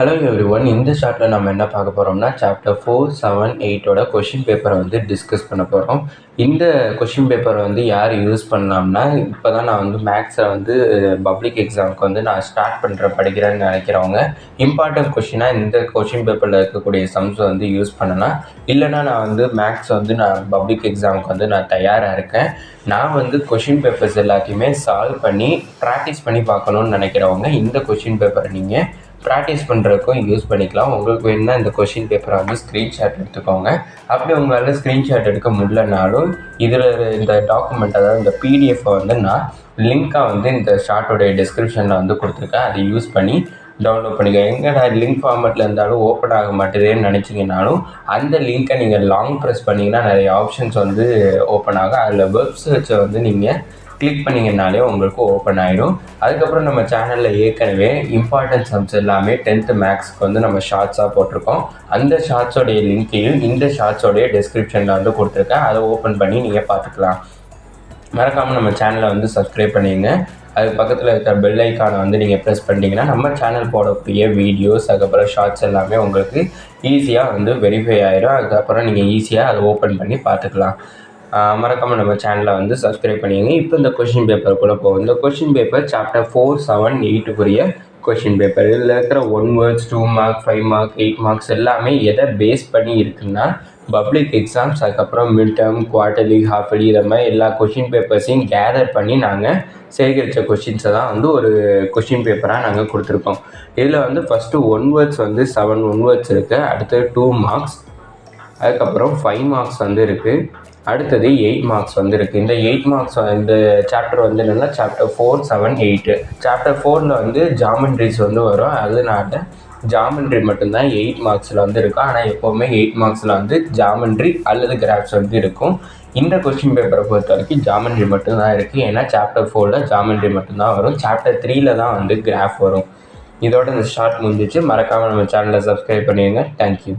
Hello everyone, இந்த ஷார்ட்டில் நம்ம என்ன பார்க்க போகிறோம்னா சாப்டர் 4, 7, 8ஓட கொஷின் பேப்பரை வந்து டிஸ்கஸ் பண்ண போகிறோம். இந்த கொஷின் பேப்பரை வந்து யார் யூஸ் பண்ணலாம்னா, இப்போ தான் நான் வந்து மேக்ஸை வந்து பப்ளிக் எக்ஸாமுக்கு வந்து நான் ஸ்டார்ட் படிக்கிறேன்னு நினைக்கிறவங்க இம்பார்ட்டன்ட் கொஷினாக இந்த கொஷின் பேப்பரில் இருக்கக்கூடிய சம்ஸை வந்து யூஸ் பண்ணலாம். இல்லைனா நான் வந்து மேக்ஸ் வந்து நான் பப்ளிக் எக்ஸாமுக்கு வந்து நான் தயாராக இருக்கேன், நான் வந்து கொஷின் பேப்பர்ஸ் எல்லாத்தையுமே சால்வ் பண்ணி ப்ராக்டிஸ் பண்ணி பார்க்கணுன்னு நினைக்கிறவங்க இந்த கொஷின் பேப்பரை நீங்கள் ப்ராக்டிஸ் பண்ணுறதுக்கும் யூஸ் பண்ணிக்கலாம். உங்களுக்கு வேணும்னா இந்த கொஷின் பேப்பரை வந்து ஸ்க்ரீன்ஷாட் எடுத்துக்கோங்க. அப்படி உங்களால் ஸ்க்ரீன்ஷாட் எடுக்க முடியலனாலும் இதில் இந்த டாக்குமெண்ட், அதாவது இந்த பிடிஎஃப்பை வந்து நான் லிங்க்காக வந்து இந்த ஷார்ட்டோடைய டிஸ்கிரிப்ஷனில் வந்து கொடுத்துருக்கேன். அதை யூஸ் பண்ணி டவுன்லோட் பண்ணிக்க. எங்கடா லிங்க் ஃபார்மேட்டில் இருந்தாலும் ஓப்பன் ஆக மாட்டேதுன்னு நினச்சிங்கனாலும் அந்த லிங்க்கை நீங்கள் லாங் ப்ரெஸ் பண்ணிங்கன்னா நிறைய ஆப்ஷன்ஸ் வந்து ஓப்பன் ஆகும். அதில் வெப் சர்ச்சை வந்து நீங்கள் கிளிக் பண்ணிங்கனாலே உங்களுக்கு ஓப்பன் ஆகிடும். அதுக்கப்புறம் நம்ம சேனலில் ஏற்கனவே இம்பார்ட்டன்ட் சம்ஸ் எல்லாமே 10th மேக்ஸ்க்கு வந்து நம்ம ஷார்ட்ஸாக போட்டிருக்கோம். அந்த ஷார்ட்ஸோடைய லிங்க்கையும் இந்த ஷார்ட்ஸோடைய டிஸ்கிரிப்ஷனில் வந்து கொடுத்துருக்கேன். அதை ஓப்பன் பண்ணி நீங்கள் பார்த்துக்கலாம். மறக்காமல் நம்ம சேனலை வந்து சப்ஸ்கிரைப் பண்ணிங்க. அது பக்கத்தில் இருக்கிற பெல் ஐக்கானை வந்து நீங்கள் ப்ரெஸ் பண்ணிட்டீங்கன்னா நம்ம சேனல் போடக்கூடிய வீடியோஸ், அதுக்கப்புறம் ஷார்ட்ஸ் எல்லாமே உங்களுக்கு ஈஸியாக வந்து வெரிஃபை ஆகிடும். அதுக்கப்புறம் நீங்கள் ஈஸியாக அதை ஓப்பன் பண்ணி பார்த்துக்கலாம். மறக்காமல் நம்ம சேனலை வந்து சப்ஸ்கிரைப் பண்ணிங்க. இப்போ இந்த கொஷின் பேப்பருக்குள்ளே போகும். இந்த கொஷின் பேப்பர் சாப்டர் 4, 7, 8க்குரிய கொஷின் பேப்பர். இதில் இருக்கிற 1 வேர்ட்ஸ், 2 மார்க், 5 மார்க், 8 மார்க்ஸ் எல்லாமே எதை பேஸ் பண்ணி இருக்குன்னா பப்ளிக் எக்ஸாம்ஸ், அதுக்கப்புறம் மிட் டேர்ம், குவார்ட்டர்லி, ஹாஃப்லி, இதை மாதிரி எல்லா கொஷின் பேப்பர்ஸையும் கேதர் பண்ணி நாங்கள் சேகரித்த கொஷின்ஸை தான் வந்து ஒரு கொஷின் பேப்பராக நாங்கள் கொடுத்துருக்கோம். இதில் வந்து ஃபஸ்ட்டு 1 வேர்ட்ஸ் வந்து 7 1 வேர்ட்ஸ் இருக்குது. அடுத்தது 2 மார்க்ஸ், அதுக்கப்புறம் 5 மார்க்ஸ் வந்து இருக்குது. அடுத்தது 8 மார்க்ஸ் வந்து இருக்குது. இந்த 8 மார்க்ஸ் இந்த சாப்டர் வந்து என்னென்னா சாப்டர் 4, 7, 8. சாப்டர் 4ல் வந்து ஜாமெண்ட்ரிஸ் வந்து வரும். அதனால ஜாமெண்ட்ரி மட்டும்தான் 8 மார்க்ஸில் வந்து இருக்கும். ஆனால் எப்போவுமே 8 மார்க்ஸில் வந்து ஜாமெண்ட்ரி அல்லது கிராஃப்ஸ் வந்து இருக்கும். இந்த கொஸ்டின் பேப்பரை பொறுத்த வரைக்கும் ஜாமெண்ட்ரி மட்டும்தான் இருக்குது. ஏன்னா சாப்டர் 4ல் ஜாமெண்ட்ரி மட்டும்தான் வரும். சாப்டர் 3ல் தான் வந்து கிராஃப் வரும். இதோட இந்த ஷார்ட் முடிஞ்சிச்சு. மறக்காமல் நம்ம சேனலை சப்ஸ்கிரைப் பண்ணிடுங்க. தேங்க்யூ.